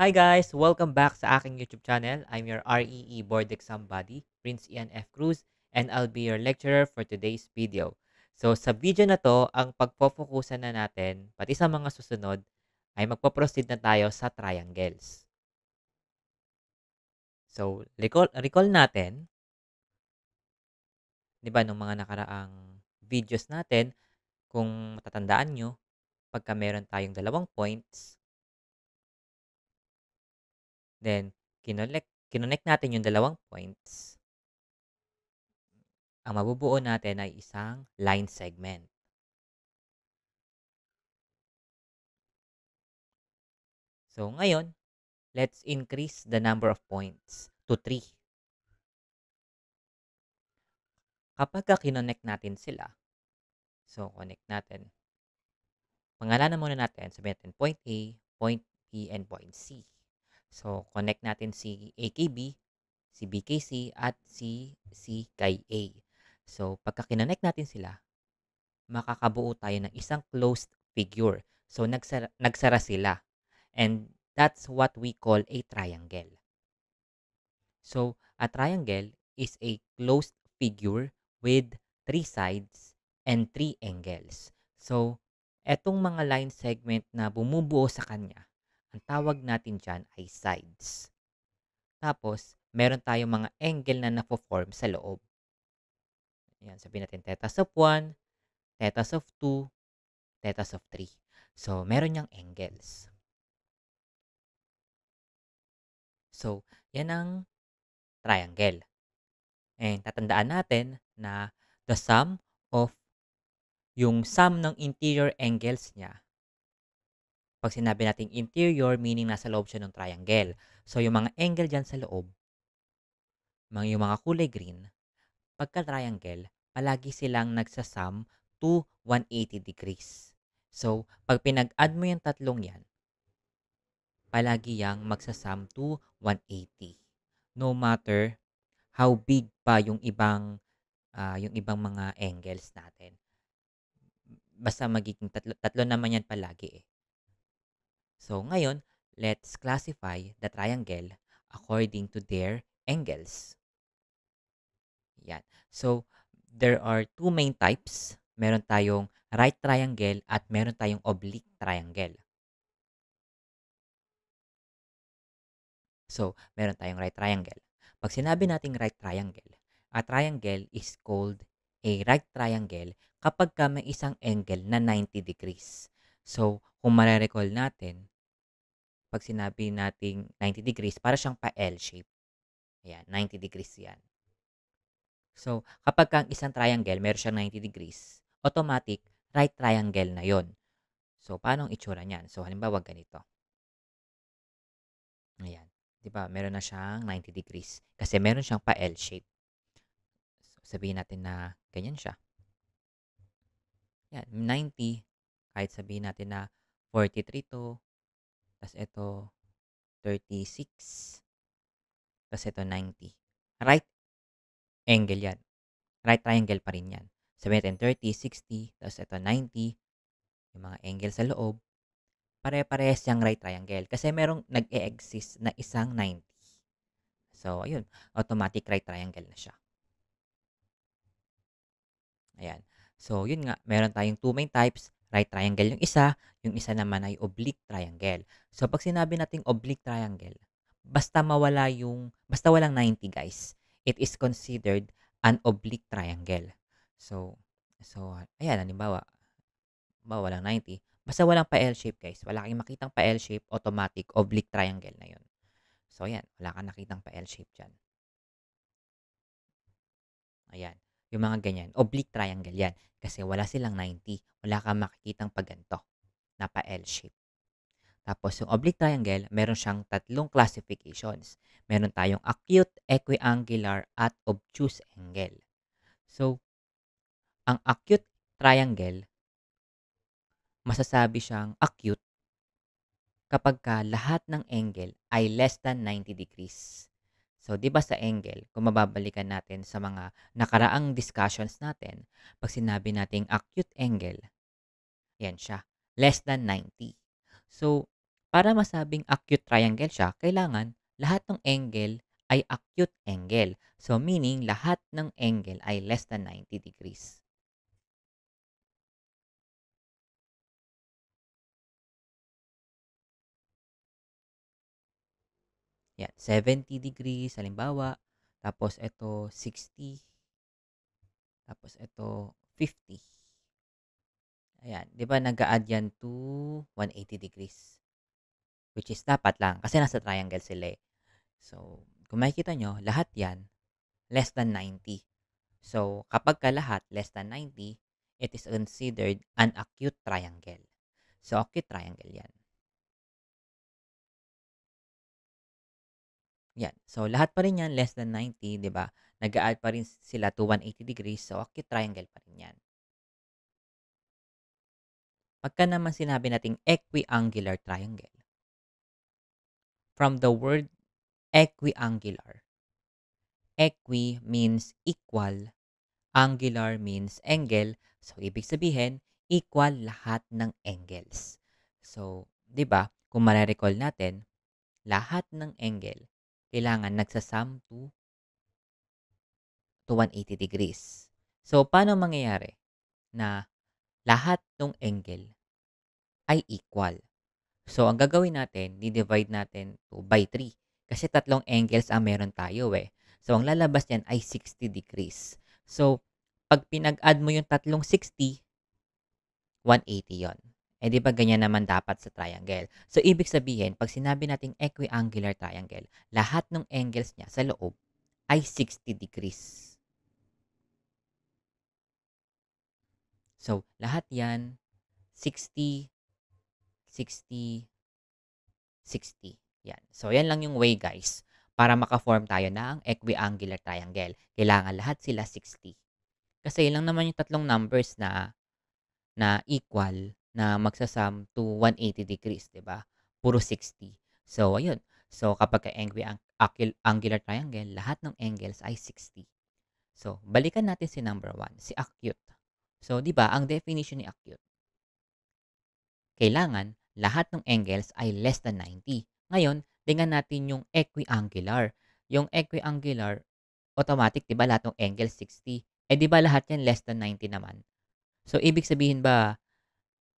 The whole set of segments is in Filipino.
Hi guys! Welcome back sa aking YouTube channel. I'm your REE Board Exam Buddy, Prince Ian F. Cruz, and I'll be your lecturer for today's video. So sa video na to, ang pagpofokusan na natin, pati sa mga susunod, ay magpo-proceed na tayo sa triangles. So recall natin, di ba, nung mga nakaraang videos natin, kung matatandaan nyo, pagka meron tayong dalawang points, then kinonect natin yung dalawang points, ang mabubuo natin ay isang line segment. So ngayon, let's increase the number of points to 3. Kapag kinonect natin sila, so connect natin. Pangalanan muna natin, sabihin natin point A, point B, and point C. So connect natin si A kay B, si B kay C, at si C kay A. So pagka kinonect natin sila, makakabuo tayo ng isang closed figure. So nagsara sila. And that's what we call a triangle. So, a triangle is a closed figure with 3 sides and 3 angles. So, etong mga line segment na bumubuo sa kanya, ang tawag natin dyan ay sides. Tapos, meron tayong mga angle na na-form sa loob. Yan, sabihin natin thetas of 1, thetas of 2, thetas of 3. So, meron niyang angles. So, yan ang triangle. And tatandaan natin na the sum of yung sum ng interior angles niya. Pag sinabi nating interior, meaning nasa loob siya ng triangle. So, yung mga angle dyan sa loob, yung mga kulay green, pagka triangle, palagi silang nagsasum to 180 degrees. So, pag pinag-add mo yung tatlong yan, palagi yang magsasum to 180. No matter how big pa yung ibang mga angles natin. Basta magiging tatlo naman yan palagi eh. So, ngayon, let's classify the triangle according to their angles. Yan. So, there are two main types. Meron tayong right triangle at meron tayong oblique triangle. So, meron tayong right triangle. Pag sinabi nating right triangle, a triangle is called a right triangle kapag ka may isang angle na 90 degrees. So, kung marirecall natin, pag sinabi nating 90 degrees, para siyang pa-L shape. Ayan, 90 degrees yan. So, kapag ang isang triangle, meron siyang 90 degrees, automatic, right triangle na yon. So, paano ang itsura niyan? So, halimbawa ganito. Ayan. Di ba? Meron na siyang 90 degrees. Kasi meron siyang pa-L shape. So, sabihin natin na ganyan siya. Yan, 90. Kahit sabihin natin na 43 to. Tapos ito, 36. Tapos ito, 90. Right angle yan. Right triangle pa rin yan. Sabihin natin 30, 60, tapos ito 90. Yung mga angle sa loob. Pare-parehas yung right triangle. Kasi merong nag-e-exist na isang 90. So, ayun. Automatic right triangle na siya. Ayan. So, yun nga. Meron tayong two main types. Right triangle yung isa naman ay oblique triangle. So, pag sinabi nating oblique triangle, basta walang 90 guys, it is considered an oblique triangle. So, ayan, halimbawa, walang 90. Basta walang pa-L shape guys. Wala kayong makitang pa-L shape, automatic oblique triangle na yun. So, ayan, wala kang nakitang pa-L shape dyan. Ayan. Yung mga ganyan, oblique triangle yan. Kasi wala silang 90. Wala kang makikitang paganto na pa-L shape. Tapos, yung oblique triangle, meron siyang tatlong classifications. Meron tayong acute, equiangular, at obtuse angle. So, ang acute triangle, masasabi siyang acute kapag lahat ng angle ay less than 90 degrees. So, di ba sa angle, kung mababalikan natin sa mga nakaraang discussions natin, pag sinabi nating acute angle, yan siya, less than 90. So, Para masabing acute triangle siya, kailangan lahat ng angle ay acute angle. So, meaning lahat ng angle ay less than 90 degrees. Yan, 70 degrees, halimbawa. Tapos ito, 60. Tapos ito, 50. Ayan, di ba nag-a-add yan to 180 degrees? Which is dapat lang, kasi nasa triangle sila eh. So, kung makikita nyo, lahat yan, less than 90. So, kapag ka lahat less than 90, it is considered an acute triangle. So, acute triangle yan. Yan. So, lahat pa rin yan less than 90, di ba? Nag-a-add pa rin sila to 180 degrees. So, acute triangle pa rin yan. Pagka naman sinabi nating equiangular triangle, from the word equiangular, equi means equal, angular means angle. So, ibig sabihin, equal lahat ng angles. So, di ba, kung marirecall natin, lahat ng angle, kailangan nagsasum to 180 degrees. So, paano mangyayari na lahat ng angle ay equal? So, ang gagawin natin, di-divide natin to by 3. Kasi tatlong angles ang meron tayo eh. So, ang lalabas niyan ay 60 degrees. So, pag pinag-add mo yung tatlong 60, 180 yon. Eh, di ba ganyan naman dapat sa triangle? So, ibig sabihin, pag sinabi nating equiangular triangle, lahat ng angles niya sa loob ay 60 degrees. So, lahat yan, 60, 60, 60. Yan. So, yan lang yung way, guys, para maka-form tayo ng equiangular triangle. Kailangan lahat sila 60. Kasi yun lang naman yung tatlong numbers na equal na magsasum to 180 degrees, 'di ba? Puro 60. So, ayun. So, kapag angular triangle, lahat ng angles ay 60. So, balikan natin si number 1, si acute. So, 'di ba, ang definition ni acute, kailangan lahat ng angles ay less than 90. Ngayon, tingnan natin yung equiangular. Yung equiangular, automatic, 'di ba, lahat ng angles 60. Eh, 'di ba lahat yan less than 90 naman? So, ibig sabihin ba,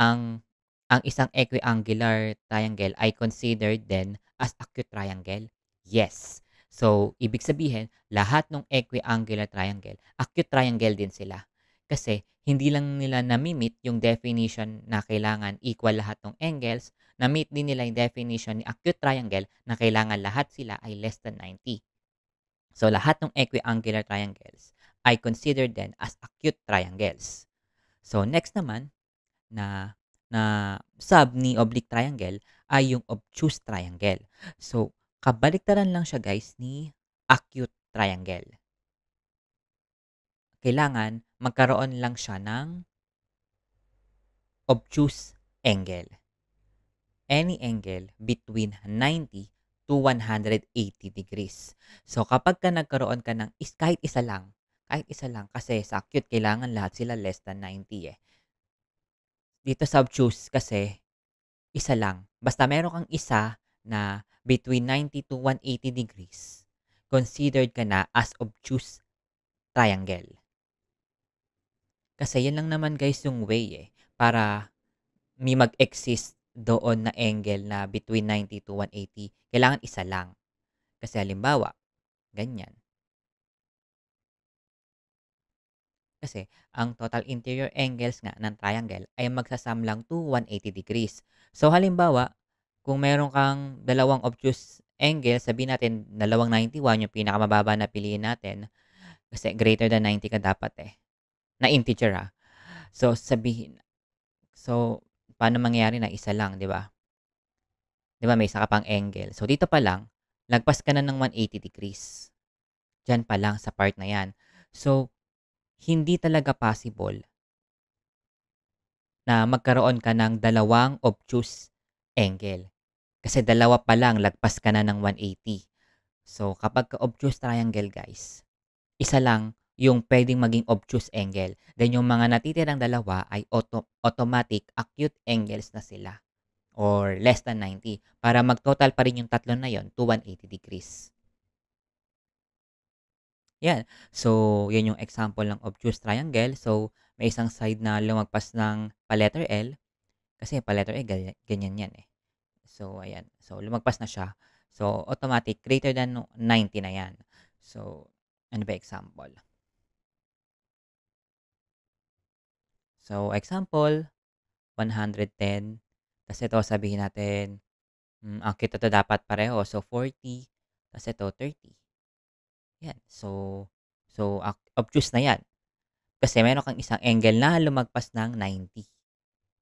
ang ang isang equiangular triangle ay considered then as acute triangle? Yes. So, ibig sabihin, lahat ng equiangular triangle, acute triangle din sila. Kasi, hindi lang nila na-meet yung definition na kailangan equal lahat ng angles, na-meet din nila yung definition ni acute triangle na kailangan lahat sila ay less than 90. So, lahat ng equiangular triangles ay considered then as acute triangles. So, next naman, na na sub ni oblique triangle ay yung obtuse triangle. So, kabaliktaran lang siya, guys, ni acute triangle. Kailangan magkaroon lang siya ng obtuse angle. Any angle between 90 to 180 degrees. So, kapag ka nagkaroon ka ng kahit isa lang, kasi sa acute kailangan lahat sila less than 90 eh. Dito sa obtuse kasi, isa lang. Basta meron kang isa na between 90 to 180 degrees, considered ka na as obtuse triangle. Kasi yan lang naman, guys, yung way para may mag-exist doon na angle na between 90 to 180. Kailangan isa lang. Kasi halimbawa, ganyan. Kasi ang total interior angles nga ng triangle ay magsasum lang to 180 degrees. So halimbawa, kung meron kang dalawang obtuse angle, sabihin natin dalawang 91 yung pinakamababa na piliin natin kasi greater than 90 ka dapat na integer So paano mangyayari na isa lang, di ba? Di ba may isa ka pang angle. So dito pa lang, lagpas ka na ng 180 degrees. Diyan pa lang sa part na yan. So, hindi talaga possible na magkaroon ka ng dalawang obtuse angle. Kasi dalawa pa lang, lagpas ka na ng 180. So, kapag ka-obtuse triangle, guys, isa lang yung pwedeng maging obtuse angle. Then, yung mga natitirang dalawa ay automatic acute angles na sila. or less than 90 para mag-total pa rin yung tatlo na yon to 180 degrees. Yan. So, yan yung example ng obtuse triangle. So, may isang side na lumagpas ng pa-letter L kasi pa-letter E ganyan yan, eh. So, ayan. So, lumagpas na siya. So, automatic greater than 90 na yan. So, ano ba example? So, example, 110. Tas ito sabihin natin, ang cute ito dapat pareho. So, 40. Tas ito, 30. Yan. So, obtuse na yan. Kasi meron kang isang angle na lumagpas ng 90.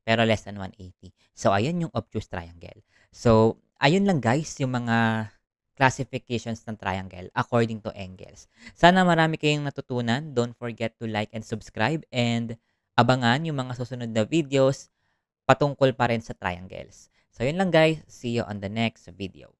Pero less than 180. So, ayan yung obtuse triangle. So, ayun lang guys yung mga classifications ng triangle according to angles. Sana marami kayong natutunan. Don't forget to like and subscribe and abangan yung mga susunod na videos patungkol pa rin sa triangles. So, yun lang guys. See you on the next video.